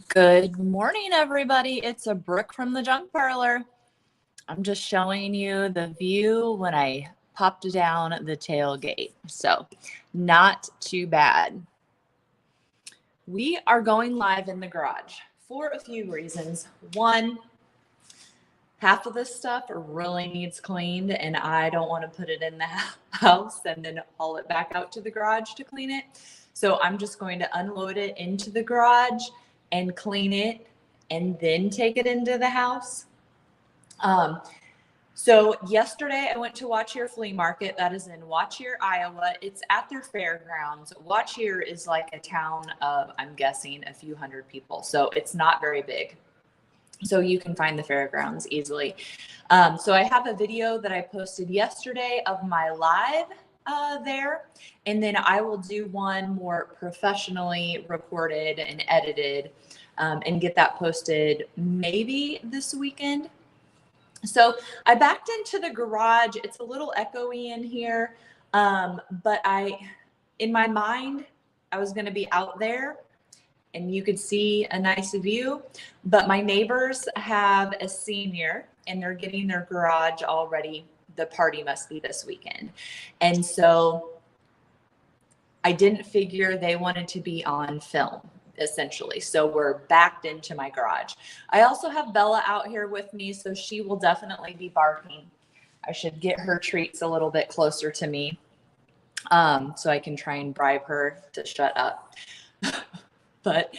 Good morning, everybody. It's a Brooke from the junk parlor. I'm just showing you the view when I popped down the tailgate. So, not too bad. We are going live in the garage for a few reasons. One, half of this stuff really needs cleaned, and I don't want to put it in the house and then haul it back out to the garage to clean it. So, I'm just going to unload it into the garage and clean it and then take it into the house. So yesterday I went to Watchier Flea Market. That is in Watchier, Iowa. It's at their fairgrounds. Watchier is like a town of, I'm guessing, a few hundred people. So it's not very big. So you can find the fairgrounds easily. So I have a video that I posted yesterday of my live there. And then I will do one more professionally recorded and edited and get that posted maybe this weekend. So I backed into the garage. It's a little echoey in here, but in my mind, I was going to be out there and you could see a nice view, but my neighbors have a senior and they're getting their garage all ready. The party must be this weekend. And so I didn't figure they wanted to be on film, essentially. So we're backed into my garage. I also have Bella out here with me, so she will definitely be barking. I should get her treats a little bit closer to me so I can try and bribe her to shut up. But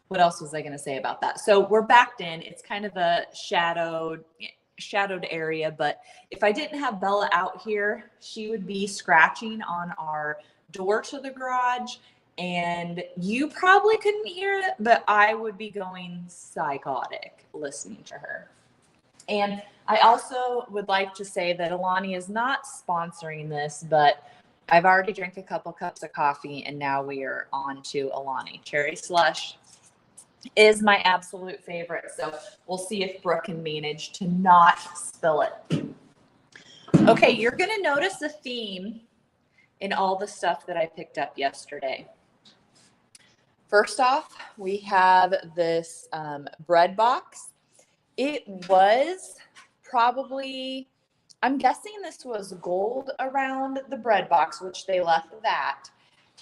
what else was I going to say about that? So we're backed in. It's kind of a shadowed area, but if I didn't have Bella out here, she would be scratching on our door to the garage, and you probably couldn't hear it, but I would be going psychotic listening to her. And I also would like to say that Alani is not sponsoring this, but I've already drank a couple cups of coffee, and now we are on to Alani. Cherry Slush is my absolute favorite. So we'll see if Brooke can manage to not spill it. Okay, you're going to notice a theme in all the stuff that I picked up yesterday. First off, we have this bread box. It was probably, I'm guessing this was gold around the bread box, which they left that.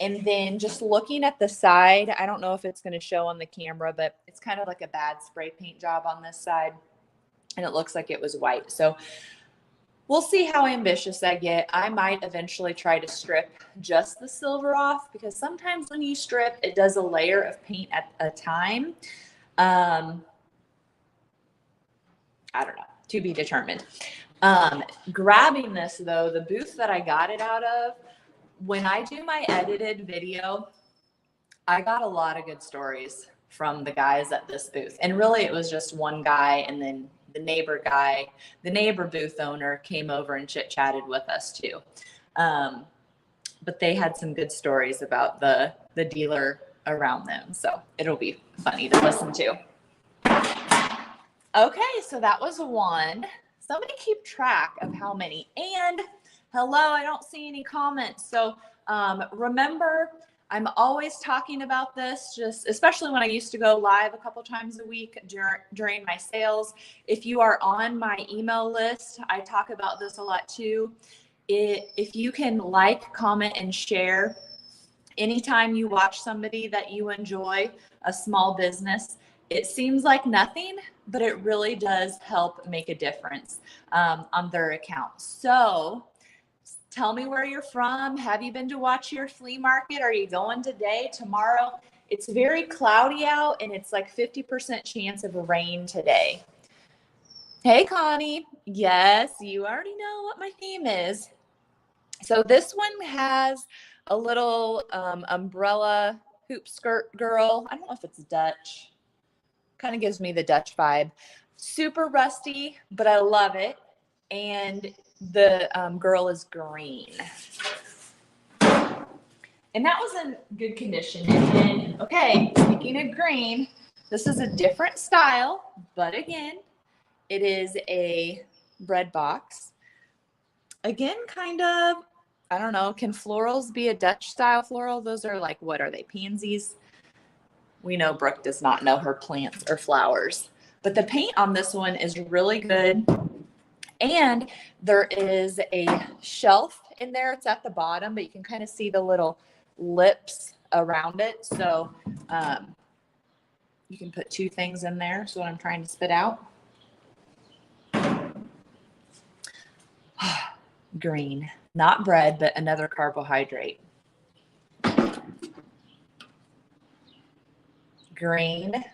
And then just looking at the side, I don't know if it's going to show on the camera, but it's kind of like a bad spray paint job on this side. And it looks like it was white. So we'll see how ambitious I get. I might eventually try to strip just the silver off, because sometimes when you strip, it does a layer of paint at a time. I don't know, to be determined. Grabbing this though, the booth that I got it out of, when I do my edited video, I got a lot of good stories from the guys at this booth. And really it was just one guy, and then the neighbor booth owner came over and chit-chatted with us too. But they had some good stories about the dealer around them. So it'll be funny to listen to. Okay, so that was one. Somebody keep track of how many. And hello, I don't see any comments. So remember, I'm always talking about this, just especially when I used to go live a couple times a week during my sales. If you are on my email list, I talk about this a lot too. If you can like, comment, and share anytime you watch somebody that you enjoy, a small business, it seems like nothing, but it really does help make a difference on their account. So tell me where you're from. Have you been to Watchier Flea Market? Are you going today, tomorrow? It's very cloudy out, and it's like 50% chance of rain today. Hey, Connie. Yes, you already know what my theme is. So this one has a little umbrella hoop skirt girl. I don't know if it's Dutch. Kind of gives me the Dutch vibe. Super rusty, but I love it. And the girl is green. And that was in good condition. And then, okay, speaking of green, this is a different style, but again, it is a bread box. Again, kind of, I don't know, can florals be a Dutch style floral? Those are like, what are they, pansies? We know Brooke does not know her plants or flowers. But the paint on this one is really good. And there is a shelf in there. It's at the bottom, but you can kind of see the little lips around it. So you can put two things in there. So what I'm trying to spit out. Green, not bread, but another carbohydrate. Green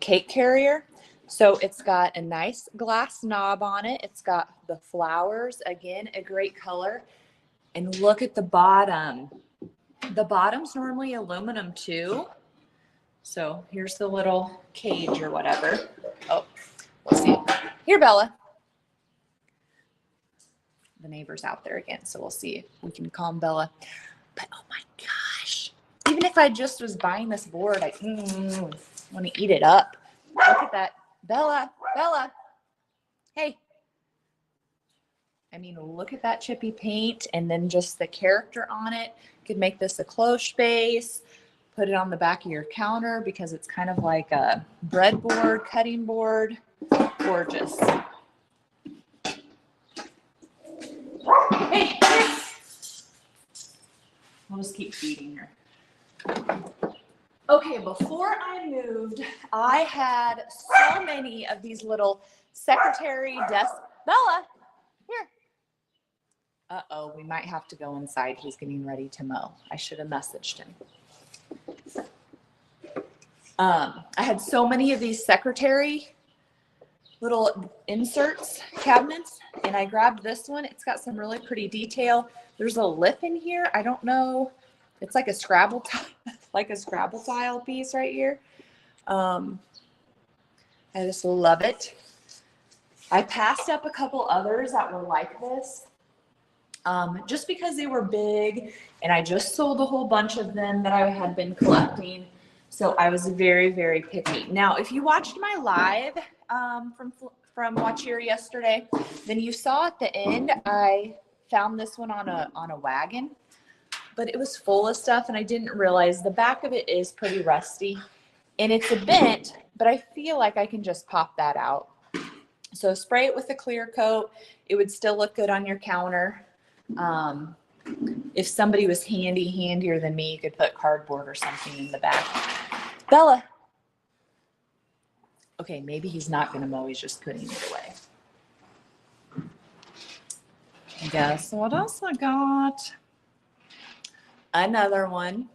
cake carrier. So it's got a nice glass knob on it. It's got the flowers, again, a great color. And look at the bottom. The bottom's normally aluminum too. So here's the little cage or whatever. Oh, we'll see. Here, Bella. The neighbor's out there again, so we'll see if we can calm Bella. But oh my gosh, even if I just was buying this board, I want to eat it up. Look at that. Bella, Bella. Hey. I mean, look at that chippy paint and then just the character on it. You could make this a cloche base, put it on the back of your counter because it's kind of like a breadboard, cutting board. Gorgeous. Hey, here. I'll just keep feeding her. Okay, before I moved, I had so many of these little secretary desk. Bella, here. Uh-oh, we might have to go inside. He's getting ready to mow. I should have messaged him. I had so many of these secretary little inserts, cabinets, and I grabbed this one. It's got some really pretty detail. There's a lip in here. I don't know. It's like a Scrabble tile piece right here. I just love it. I passed up a couple others that were like this. Just because they were big, and I just sold a whole bunch of them that I had been collecting. So I was very, very picky. Now, if you watched my live from Watch Here yesterday, then you saw at the end I found this one on a wagon, but it was full of stuff, and I didn't realize the back of it is pretty rusty, and it's a bent, but I feel like I can just pop that out. So spray it with a clear coat. It would still look good on your counter. If somebody was handier than me, you could put cardboard or something in the back. Bella. Okay, maybe he's not going to mow. He's just putting it away. Guess what else I got? Another one.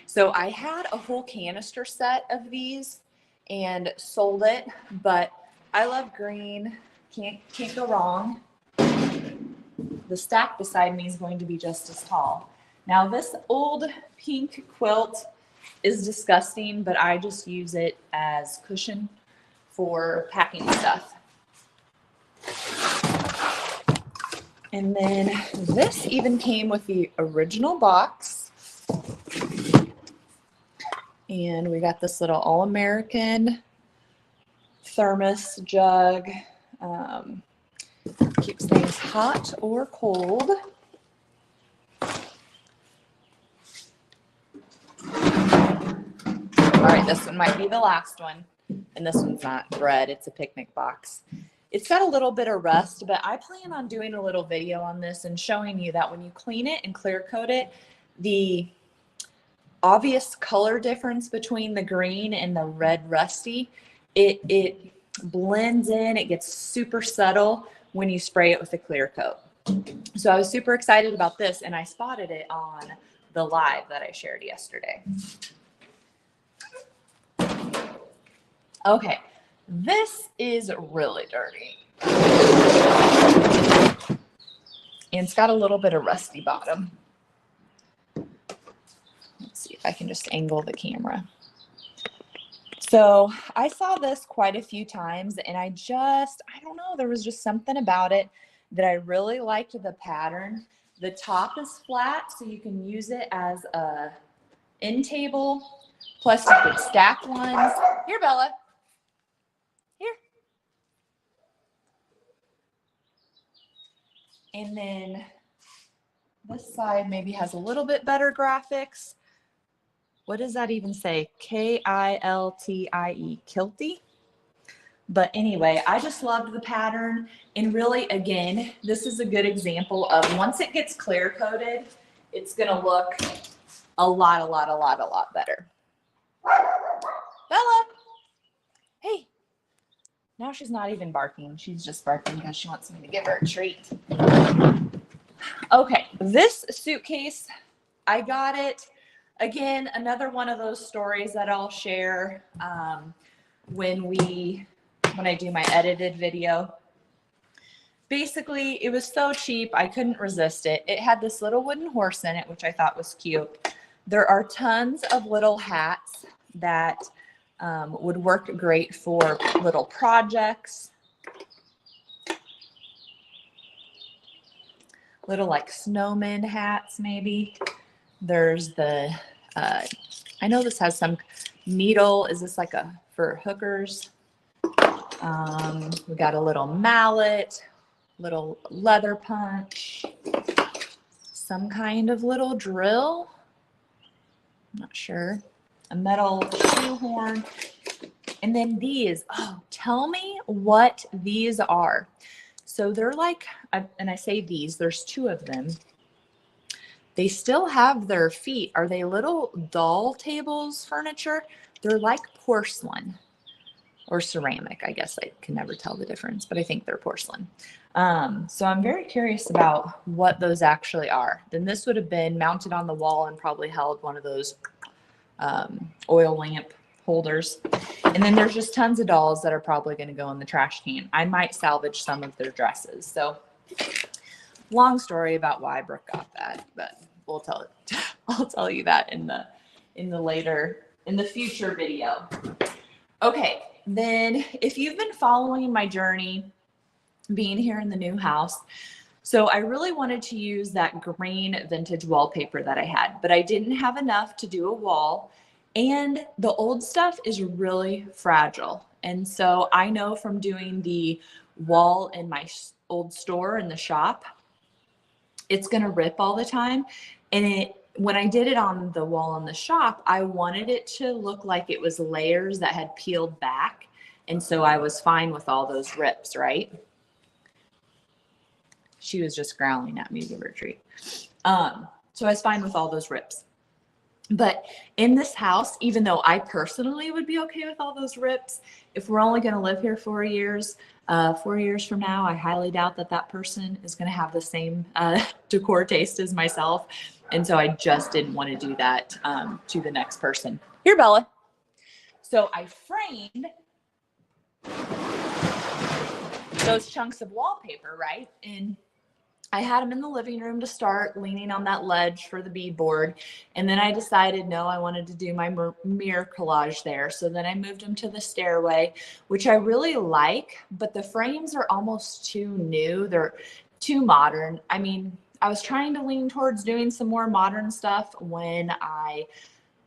So I had a whole canister set of these and sold it, but I love green. Can't go wrong. The stack beside me is going to be just as tall. Now this old pink quilt is disgusting, but I just use it as cushion for packing stuff. And then this even came with the original box. And we got this little All-American thermos jug. Keeps things hot or cold. All right, this one might be the last one. And this one's not bread, it's a picnic box. It's got a little bit of rust, but I plan on doing a little video on this and showing you that when you clean it and clear coat it, the obvious color difference between the green and the red rusty, it blends in, it gets super subtle when you spray it with a clear coat. So I was super excited about this, and I spotted it on the live that I shared yesterday. Okay, this is really dirty. And it's got a little bit of rusty bottom. Let's see if I can just angle the camera. So I saw this quite a few times, and I don't know, there was just something about it that I really liked the pattern. The top is flat, so you can use it as a end table. Plus you could stack ones. Here, Bella. Here. And then this side maybe has a little bit better graphics. what does that even say? Kiltie, Kiltie. But anyway, I just loved the pattern. And really, again, this is a good example of once it gets clear coated, it's going to look a lot better. Bella, hey. Now she's not even barking. She's just barking because she wants me to give her a treat. Okay, this suitcase, I got it. Again, another one of those stories that I'll share when I do my edited video. Basically, it was so cheap, I couldn't resist it. It had this little wooden horse in it, which I thought was cute. There are tons of little hats that would work great for little projects. Little like snowman hats, maybe. There's the, I know this has some needle. Is this like for hookers? We got a little mallet, little leather punch, some kind of little drill. I'm not sure. A metal shoehorn. And then these, oh, tell me what these are. So they're like, and I say these, there's two of them. They still have their feet. Are they little doll tables furniture? They're like porcelain or ceramic. I guess I can never tell the difference, but I think they're porcelain. So I'm very curious about what those actually are. Then this would have been mounted on the wall and probably held one of those oil lamp holders. And then there's just tons of dolls that are probably going to go in the trash can. I might salvage some of their dresses. So long story about why Brooke got that, but we'll tell it. I'll tell you that in the future video. Okay. Then if you've been following my journey being here in the new house, so I really wanted to use that green vintage wallpaper that I had, but I didn't have enough to do a wall, and the old stuff is really fragile. And so I know from doing the wall in my old store in the shop, it's going to rip all the time. And when I did it on the wall in the shop, I wanted it to look like it was layers that had peeled back. And so I was fine with all those rips, right? She was just growling at me to give her a treat. So I was fine with all those rips. But in this house, even though I personally would be okay with all those rips, if we're only going to live here 4 years, 4 years from now, I highly doubt that that person is going to have the same decor taste as myself. And so I just didn't want to do that to the next person. Here, Bella. So I framed those chunks of wallpaper, right? And I had them in the living room to start, leaning on that ledge for the beadboard. And then I decided, no, I wanted to do my mirror collage there. So then I moved them to the stairway, which I really like, but the frames are almost too new. They're too modern. I mean, I was trying to lean towards doing some more modern stuff when I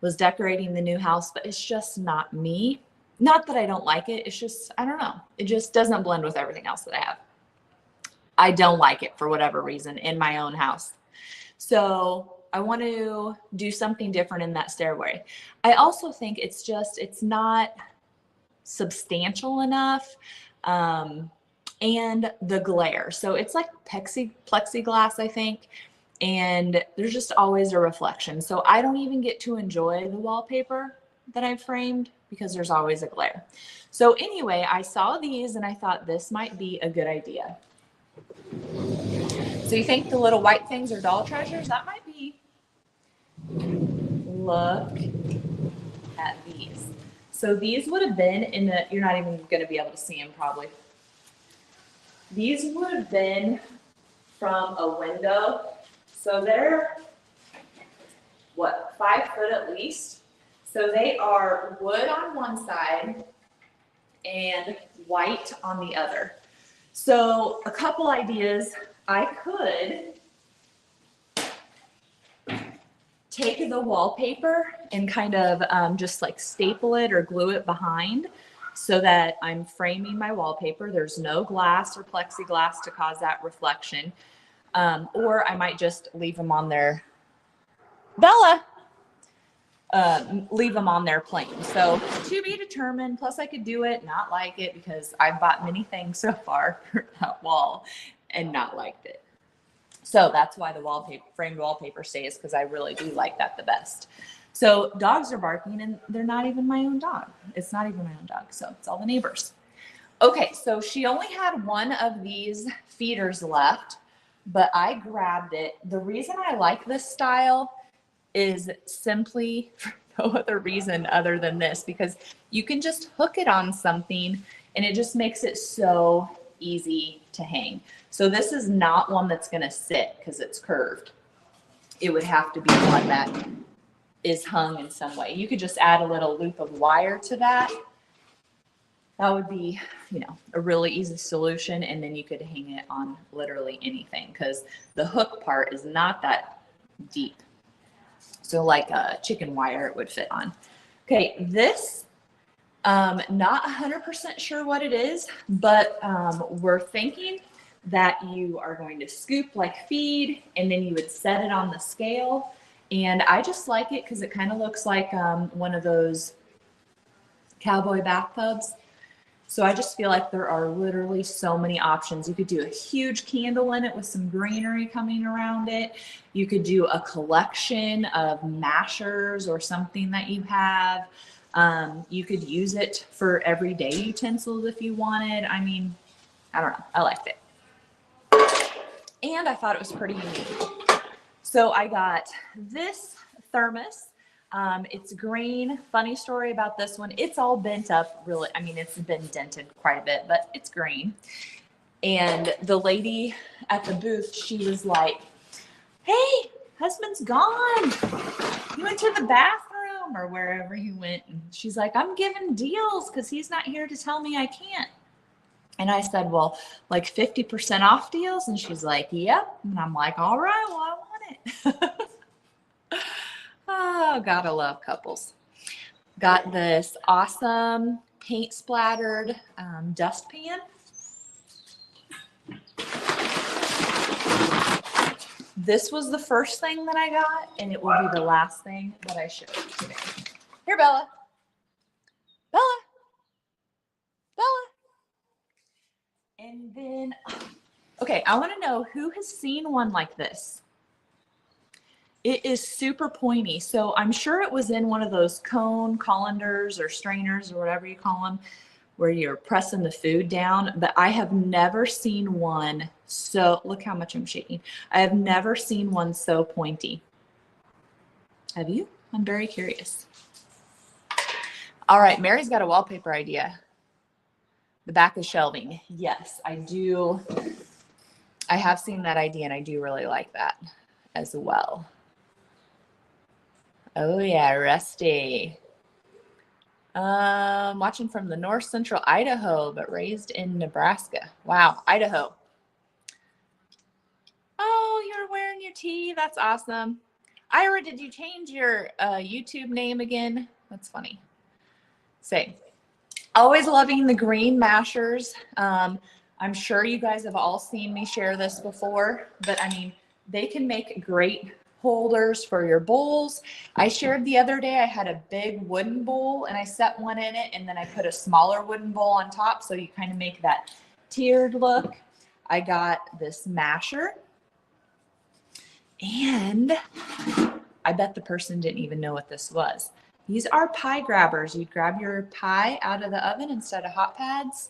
was decorating the new house, but it's just not me. Not that I don't like it. It's just, I don't know. It just doesn't blend with everything else that I have. I don't like it for whatever reason in my own house. So I want to do something different in that stairway. I also think it's not substantial enough. And the glare. So it's like plexiglass, I think. And there's just always a reflection. So I don't even get to enjoy the wallpaper that I've framed because there's always a glare. So anyway, I saw these and I thought this might be a good idea. So you think the little white things are doll treasures? That might be. Look at these. So these would have been in the, you're not even going to be able to see them probably. These would have been from a window. So they're, what, 5 foot at least? So they are wood on one side and white on the other. So a couple ideas. I could take the wallpaper and kind of just like staple it or glue it behind so that I'm framing my wallpaper. There's no glass or plexiglass to cause that reflection. Or I might just leave them on there. Bella, leave them on there plain. So to be determined, plus I could do it, not like it, because I've bought many things so far for that wall and not liked it. So that's why the wallpaper, framed wallpaper stays, because I really do like that the best. So dogs are barking and they're not even my own dog. It's not even my own dog. So it's all the neighbors. Okay, so she only had one of these feeders left, but I grabbed it. The reason I like this style is simply for no other reason other than this, because you can just hook it on something and it just makes it so easy to hang. So this is not one that's going to sit because it's curved. It would have to be one that is hung in some way. You could just add a little loop of wire to that. That would be, you know, a really easy solution. And then you could hang it on literally anything, because the hook part is not that deep. So like a chicken wire it would fit on. Okay, this, not 100% sure what it is, but we're thinking that you are going to scoop like feed, and then you would set it on the scale. And I just like it because it kind of looks like one of those cowboy bathtubs. So I just feel like there are literally so many options. You could do a huge candle in it with some greenery coming around it. You could do a collection of mashers or something that you have. You could use it for everyday utensils if you wanted. I mean, I don't know. I liked it. And I thought it was pretty unique. So I got this thermos. It's green. Funny story about this one. It's all bent up, really. I mean, it's been dented quite a bit, but it's green. And the lady at the booth, she was like, "Hey, husband's gone. He went to the bathroom," or wherever he went. And she's like, "I'm giving deals because he's not here to tell me I can't." And I said, "Well, like 50% off deals?" And she's like, "Yep." And I'm like, "All right, well, I want it." Oh, gotta love couples. Got this awesome paint splattered dustpan. This was the first thing that I got, and it will be the last thing that I show you today. Here, Bella. Bella. Bella. And then, okay, I want to know who has seen one like this. It is super pointy. So I'm sure it was in one of those cone colanders or strainers or whatever you call them, where you're pressing the food down. But I have never seen one so, look how much I'm shaking. I have never seen one so pointy. Have you? I'm very curious. All right, Mary's got a wallpaper idea. The back of shelving. Yes, I do. I have seen that idea and I do really like that as well. Oh yeah, Rusty. Watching from the north central Idaho, but raised in Nebraska. Wow, Idaho. Oh, you're wearing your tee. That's awesome. Ira, did you change your YouTube name again? That's funny. Say, always loving the green mashers. I'm sure you guys have all seen me share this before, but I mean, they can make great holders for your bowls. I shared the other day, I had a big wooden bowl and I set one in it, and then I put a smaller wooden bowl on top, so you kind of make that tiered look. I got this masher, and I bet the person didn't even know what this was. These are pie grabbers. You'd grab your pie out of the oven instead of hot pads,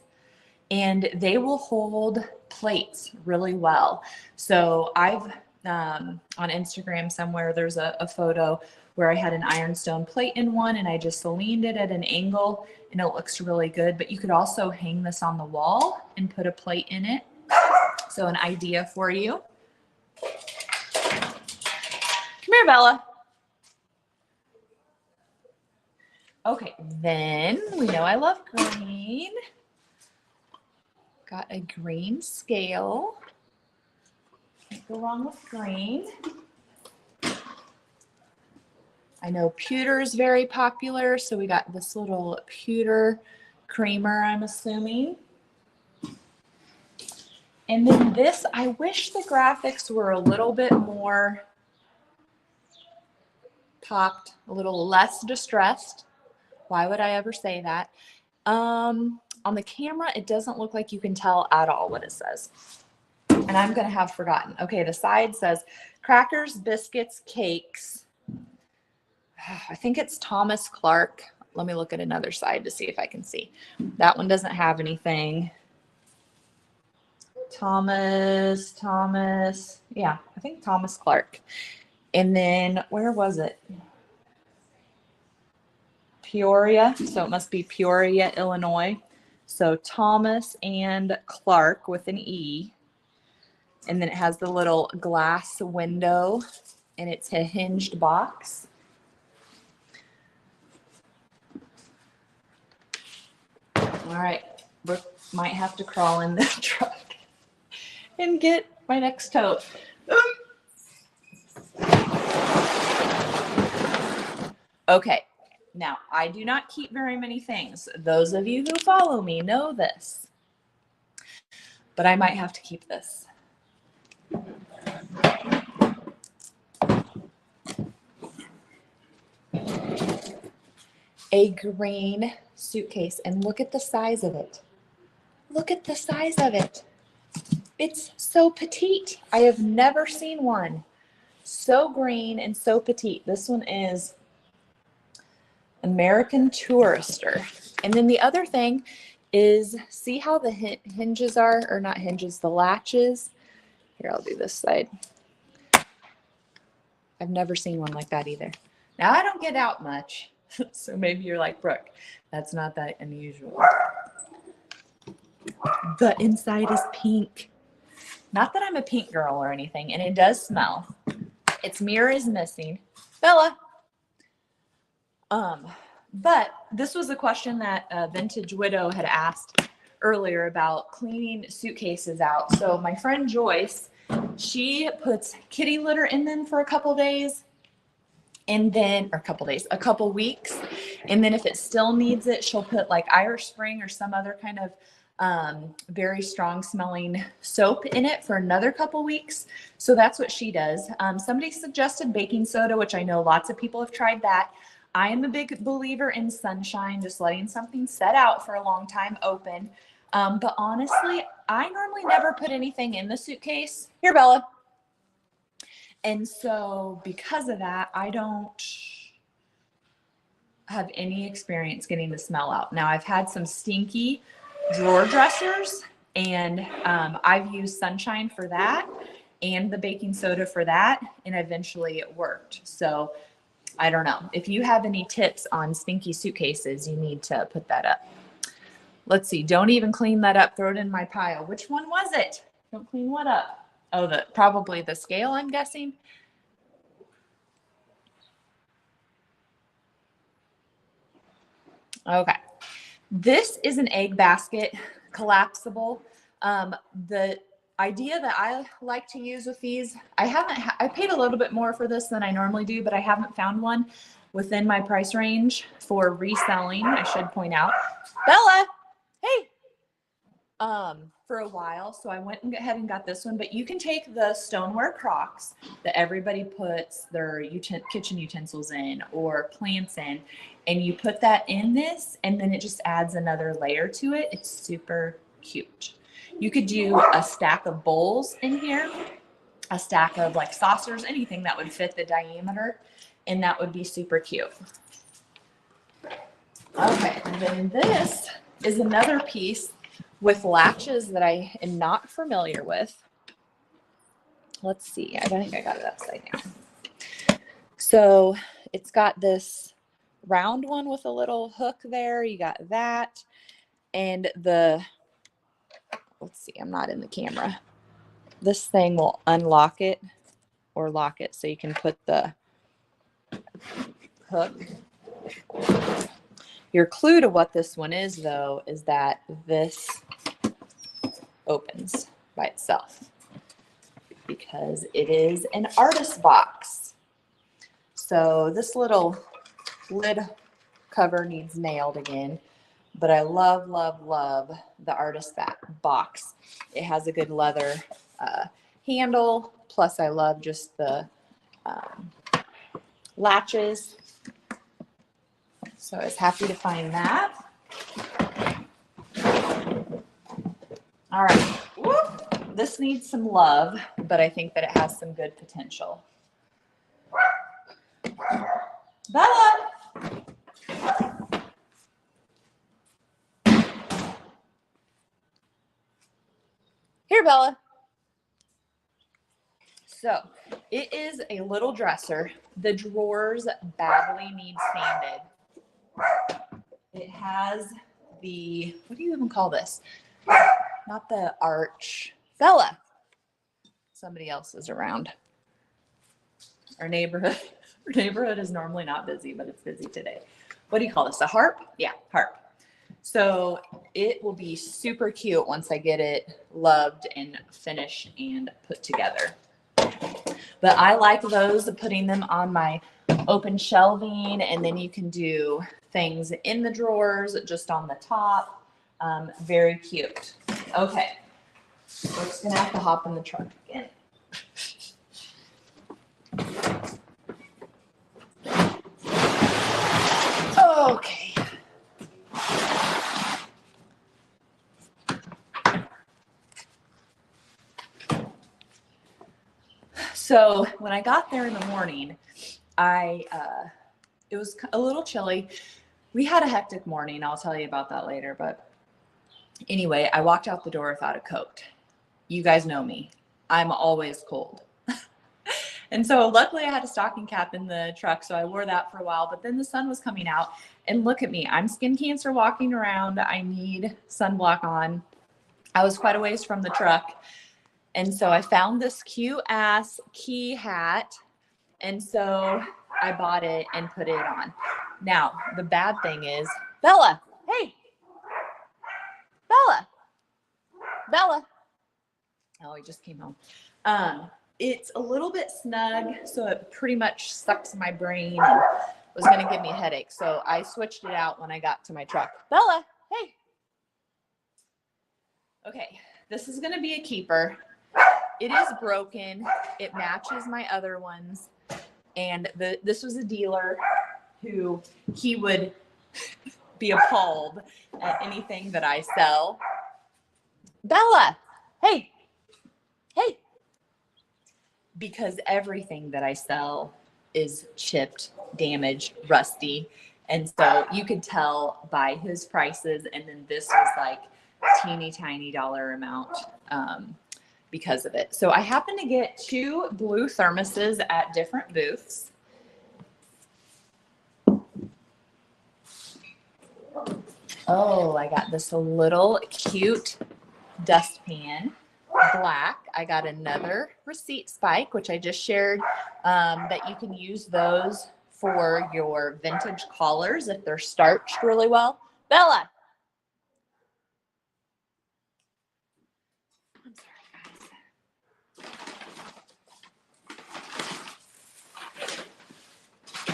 and they will hold plates really well. So I've on Instagram somewhere, there's a photo where I had an ironstone plate in one, and I just leaned it at an angle and it looks really good. But you could also hang this on the wall and put a plate in it. So an idea for you. Come here, Bella. Okay, then we know I love green. Got a green scale. Can't go wrong with green. I know pewter is very popular, so we got this little pewter creamer, I'm assuming. And then this, I wish the graphics were a little bit more popped, a little less distressed. Why would I ever say that? On the camera, it doesn't look like you can tell at all what it says. And I'm going to have forgotten. Okay, the side says crackers, biscuits, cakes. I think it's Thomas Clark. Let me look at another side to see if I can see. That one doesn't have anything. Thomas. Yeah, I think Thomas Clark. And then where was it? Peoria. So it must be Peoria, Illinois. So Thomas and Clark with an E. And then it has the little glass window and it's a hinged box. All right, Brooke might have to crawl in the truck and get my next tote. Okay, now I do not keep very many things. Those of you who follow me know this, but I might have to keep this. A green suitcase, and look at the size of it. Look at the size of it. It's so petite. I have never seen one so green and so petite. This one is American Tourister. And then the other thing is, see how the hinges are, or not hinges, the latches. Here, I'll do this side. I've never seen one like that either. Now, I don't get out much. So maybe you're like, Brooke, that's not that unusual. The inside is pink. Not that I'm a pink girl or anything, and it does smell. Its mirror is missing. Bella. But this was a question that Vintage Widow had asked earlier about cleaning suitcases out. So my friend Joyce, she puts kitty litter in them for a couple days. And then, or a couple weeks. And then if it still needs it, she'll put like Irish Spring or some other kind of very strong smelling soap in it for another couple weeks. So that's what she does. Somebody suggested baking soda, which I know lots of people have tried that. I am a big believer in sunshine, just letting something set out for a long time open. But honestly, I normally never put anything in the suitcase. Here, Bella. And so because of that, I don't have any experience getting the smell out. Now, I've had some stinky drawer dressers, and I've used sunshine for that and the baking soda for that, and eventually it worked. So I don't know. If you have any tips on stinky suitcases, you need to put that up. Let's see. Don't even clean that up. Throw it in my pile. Which one was it? Don't clean what up? Oh, probably the scale, I'm guessing. Okay. This is an egg basket, collapsible. The idea that I like to use with these, I paid a little bit more for this than I normally do, but I haven't found one within my price range for reselling, I should point out. Bella, hey. For a while. So I went ahead and got this one, but you can take the stoneware Crocs that everybody puts their kitchen utensils in or plants in, and you put that in this, and then it just adds another layer to it. It's super cute. You could do a stack of bowls in here, a stack of like saucers, anything that would fit the diameter, and that would be super cute. Okay, and then this is another piece with latches that I am not familiar with. Let's see. I think I got it upside down. So it's got this round one with a little hook there. You got that. And let's see, I'm not in the camera. This thing will unlock it or lock it so you can put the hook. Your clue to what this one is, though, is that this opens by itself because it is an artist box. So this little lid cover needs nailed again, but I love, love, love the artist box. It has a good leather handle. Plus I love just the latches. So I was happy to find that. All right. Whoop. This needs some love, but I think that it has some good potential. Bella! Here, Bella. So it is a little dresser. The drawers badly need sanded. It has the, what do you even call this? Not the arch. Bella. Somebody else is around. Our neighborhood is normally not busy, but it's busy today. What do you call this? A harp? Yeah, harp. So it will be super cute once I get it loved and finished and put together. But I like those, putting them on my open shelving, and then you can do things in the drawers, just on the top. Very cute. Okay, we're just gonna have to hop in the truck again. Okay. So when I got there in the morning, it was a little chilly. We had a hectic morning. I'll tell you about that later. But anyway, I walked out the door without a coat. You guys know me. I'm always cold. And so luckily I had a stocking cap in the truck, so I wore that for a while. But then the sun was coming out, and look at me. I'm skin cancer walking around. I need sunblock on. I was quite a ways from the truck. And so I found this cute ass key hat. And so I bought it and put it on. Now, the bad thing is, Bella, hey, Bella. Oh, he just came home. It's a little bit snug, so it pretty much sucks my brain and was going to give me a headache. So I switched it out when I got to my truck. Bella, hey. Okay, this is going to be a keeper. It is broken. It matches my other ones. And this was a dealer who he would be appalled at anything that I sell. Bella, hey. Because everything that I sell is chipped, damaged, rusty. And so you could tell by his prices. And then this was like teeny tiny dollar amount because of it. So I happened to get 2 blue thermoses at different booths. Oh, I got this little cute dustpan. Black. I got another receipt spike, which I just shared, that you can use those for your vintage collars if they're starched really well. Bella. I'm sorry,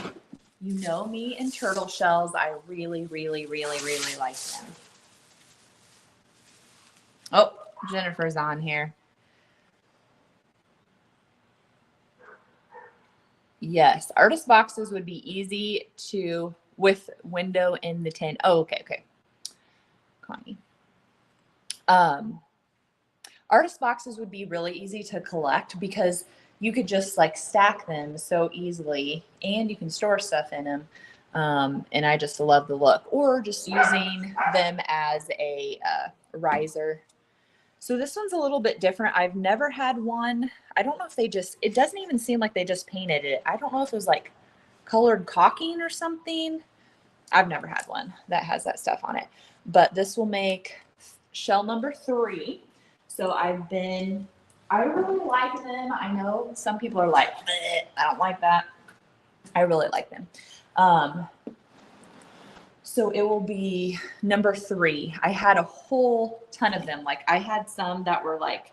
guys. You know me and turtle shells. I really, really, really, really like them. Oh, Jennifer's on here. Yes, artist boxes would be easy to, with window in the tin. Oh, okay. Connie. Artist boxes would be really easy to collect because you could just like stack them so easily, and you can store stuff in them. And I just love the look, or just using them as a riser. So this one's a little bit different. I've never had one. I don't know if it doesn't even seem like they just painted it. I don't know if it was like colored caulking or something. I've never had one that has that stuff on it. But this will make shell number 3. So I really like them. I know some people are like, I don't like that. I really like them. So it will be number 3. I had a whole ton of them. Like I had some that were like,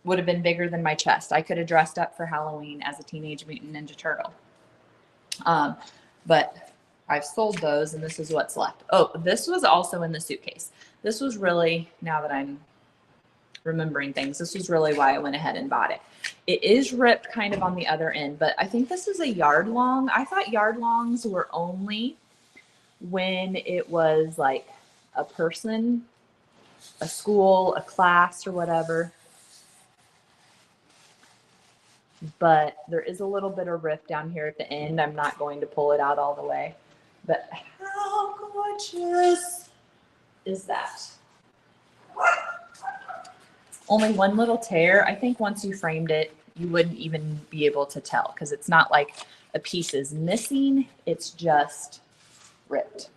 would have been bigger than my chest. I could have dressed up for Halloween as a Teenage Mutant Ninja Turtle. But I've sold those, and this is what's left. Oh, this was also in the suitcase. This was really, now that I'm remembering things. This is really why I went ahead and bought it. It is ripped kind of on the other end, but I think this is a yard long. I thought yard longs were only when it was like a person, a school, a class, or whatever. But there is a little bit of rip down here at the end. I'm not going to pull it out all the way. But how gorgeous is that? Only one little tear. I think once you framed it, you wouldn't even be able to tell because it's not like a piece is missing. It's just ripped.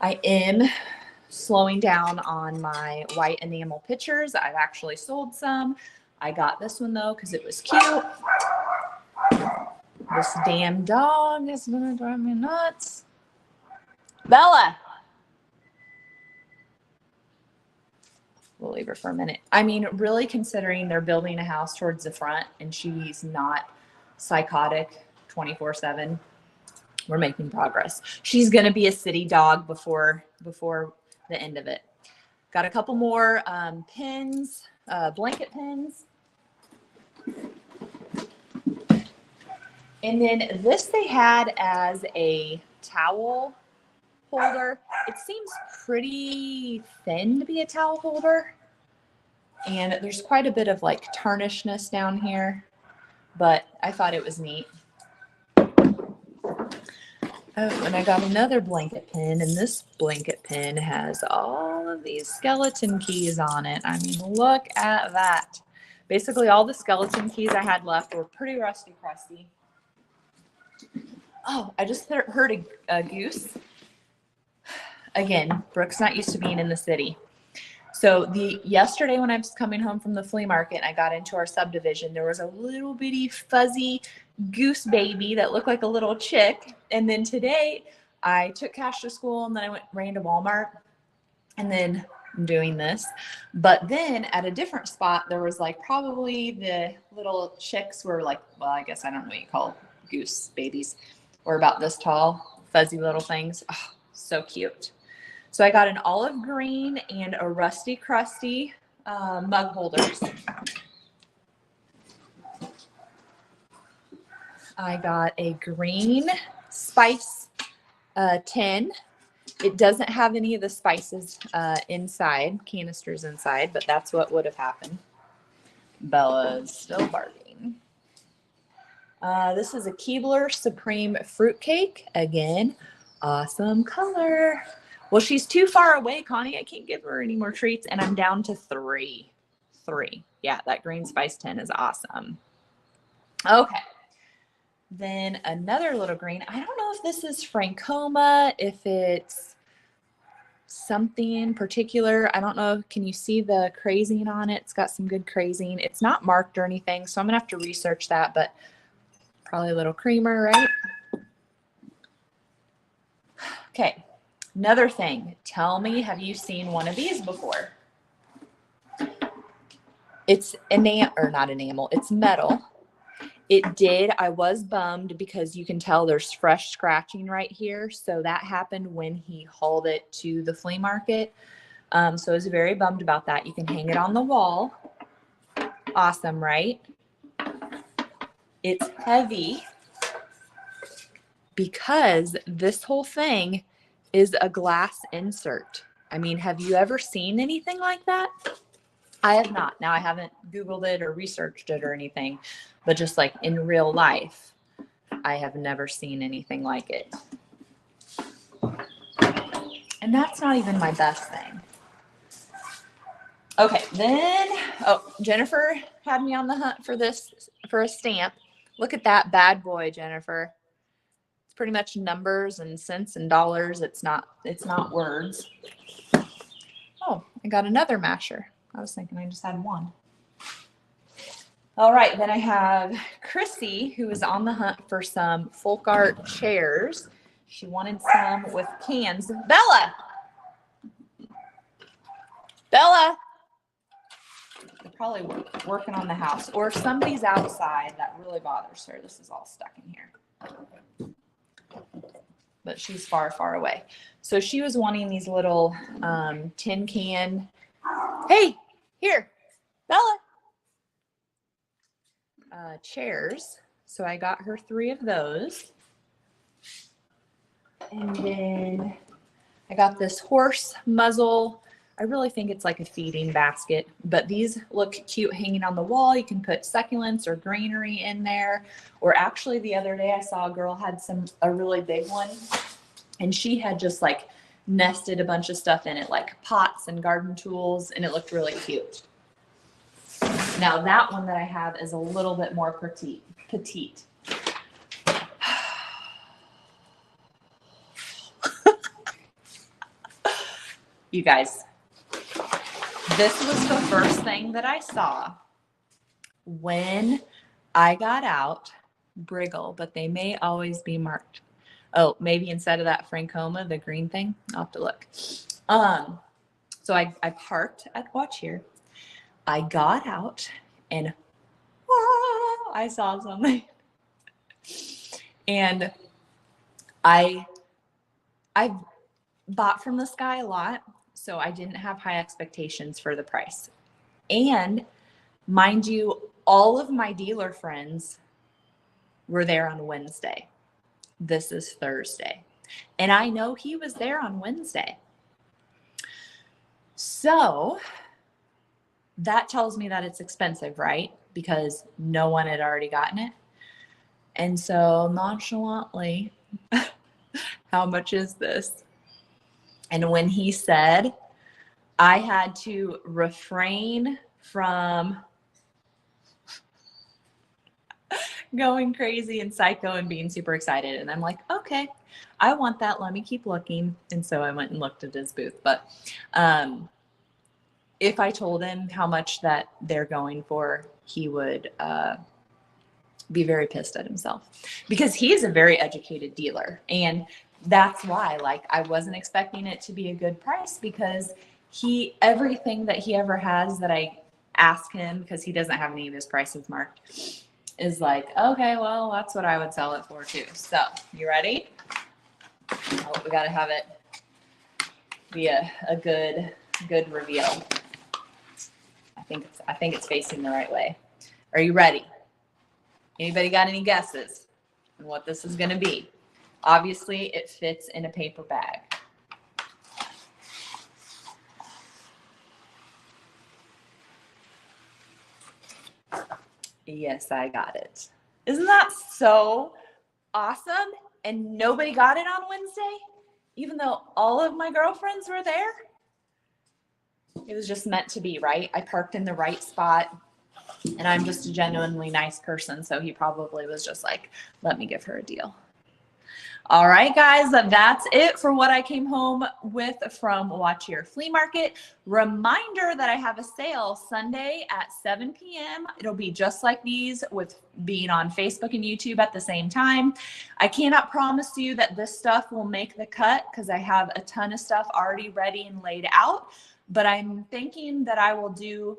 I am slowing down on my white enamel pictures. I've actually sold some. I got this one though because it was cute. This damn dog is gonna drive me nuts. Bella. We'll leave her for a minute. I mean, really considering they're building a house towards the front and she's not psychotic 24/7, we're making progress. She's going to be a city dog before the end of it. Got a couple more pins, blanket pins. And then this they had as a towel holder. It seems pretty thin to be a towel holder. And there's quite a bit of like tarnishness down here, but I thought it was neat. Oh, and I got another blanket pin, and this blanket pin has all of these skeleton keys on it. I mean, look at that. Basically, all the skeleton keys I had left were pretty rusty crusty. Oh, I just heard a goose. Again, Brooke's not used to being in the city. So yesterday when I was coming home from the flea market, I got into our subdivision. There was a little bitty fuzzy goose baby that looked like a little chick. And then today I took Cash to school and then I ran to Walmart and then I'm doing this. But then at a different spot, there was like probably the little chicks were like, well, I guess I don't know what you call goose babies, were about this tall, fuzzy little things. Oh, so cute. So I got an olive green and a rusty crusty mug holders. I got a green spice tin. It doesn't have any of the spices inside, canisters inside, but that's what would have happened. Bella's still barking. This is a Keebler Supreme Fruitcake. Again, awesome color. Well, she's too far away, Connie. I can't give her any more treats, and I'm down to three. Yeah, that green spice tin is awesome. Okay. Then another little green. I don't know if this is Francoma, if it's something particular. I don't know. Can you see the crazing on it? It's got some good crazing. It's not marked or anything, so I'm going to have to research that, but probably a little creamer, right? Okay. Another thing, tell me, have you seen one of these before? It's not enamel, it's metal. I was bummed because you can tell there's fresh scratching right here. So that happened when he hauled it to the flea market. So I was very bummed about that. You can hang it on the wall. Awesome, right? It's heavy because this whole thing is a glass insert. I mean, have you ever seen anything like that? I have not. Now, I haven't Googled it or researched it or anything, but just like in real life, I have never seen anything like it. And that's not even my best thing. Okay, then, Jennifer had me on the hunt for a stamp. Look at that bad boy, Jennifer. Pretty much numbers and cents and dollars. It's not words. Oh, I got another masher. I was thinking I just had one. All right, then I have Chrissy, who is on the hunt for some folk art chairs. She wanted some with cans. Bella! They're probably working on the house, or if somebody's outside, that really bothers her. This is all stuck in here. but she's far, far away. So she was wanting these little tin can. Hey, here, Bella. Chairs. So I got her 3 of those. And then I got this horse muzzle. I really think it's like a feeding basket, but these look cute hanging on the wall. You can put succulents or greenery in there. Or actually the other day I saw a girl had a really big one, and she had just like nested a bunch of stuff in it, like pots and garden tools, and it looked really cute. Now that one that I have is a little bit more petite. You guys, this was the first thing that I saw when I got out Briggle, but they may always be marked. Oh, maybe instead of that Francoma, the green thing, I'll have to look. So I parked at Watch Here. I got out and I saw something. And I bought from this guy a lot, so I didn't have high expectations for the price. And mind you, all of my dealer friends were there on Wednesday. This is Thursday. And I know he was there on Wednesday. So that tells me that it's expensive, right? Because no one had already gotten it. And so nonchalantly, how much is this? And when he said, I had to refrain from going crazy and psycho and being super excited. And I'm like, okay, I want that. Let me keep looking. And so I went and looked at his booth. But if I told him how much that they're going for, he would be very pissed at himself, because he is a very educated dealer. And that's why, like, I wasn't expecting it to be a good price, because everything that he ever has that I ask him, because he doesn't have any of his prices marked, is like, okay, well, that's what I would sell it for too. So you ready? Oh, we got to have it be a good reveal. I think it's facing the right way. Are you ready? Anybody got any guesses on what this is going to be? Obviously, it fits in a paper bag. Yes, I got it. Isn't that so awesome? And nobody got it on Wednesday, even though all of my girlfriends were there? It was just meant to be, right? I parked in the right spot, and I'm just a genuinely nice person. So he probably was just like, let me give her a deal. All right, guys, that's it for what I came home with from Watch Your Flea Market. Reminder that I have a sale Sunday at 7 p.m. It'll be just like these, with being on Facebook and YouTube at the same time. I cannot promise you that this stuff will make the cut, because I have a ton of stuff already ready and laid out, but I'm thinking that I will do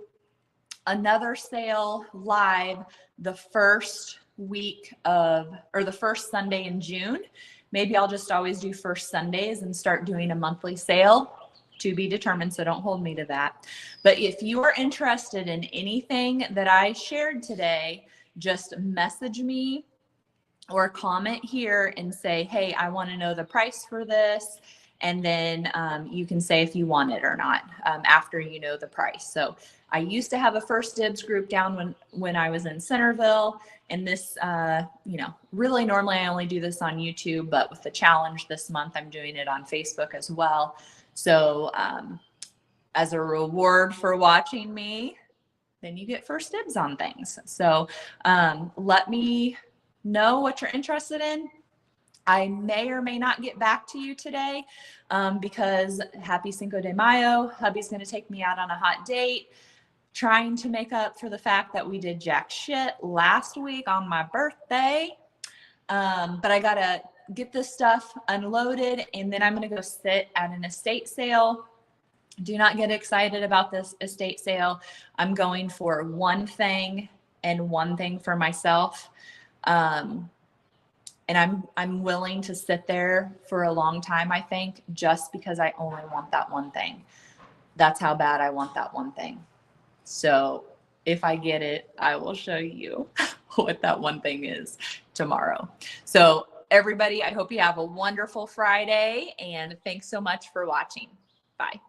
another sale live the first Sunday in June. Maybe I'll just always do first Sundays and start doing a monthly sale, to be determined. So don't hold me to that. But if you are interested in anything that I shared today, just message me or comment here and say, hey, I want to know the price for this. And then you can say if you want it or not after you know the price. So I used to have a First Dibs group down when I was in Centerville. And this, really normally I only do this on YouTube, but with the challenge this month, I'm doing it on Facebook as well. So as a reward for watching me, then you get first dibs on things. So let me know what you're interested in. I may or may not get back to you today because happy Cinco de Mayo. Hubby's going to take me out on a hot date, trying to make up for the fact that we did jack shit last week on my birthday. But I got to get this stuff unloaded, and then I'm going to go sit at an estate sale. Do not get excited about this estate sale. I'm going for one thing and one thing for myself. And I'm willing to sit there for a long time, I think, just because I only want that one thing. That's how bad I want that one thing. So if I get it, I will show you what that one thing is tomorrow. So everybody, I hope you have a wonderful Friday, and thanks so much for watching. Bye.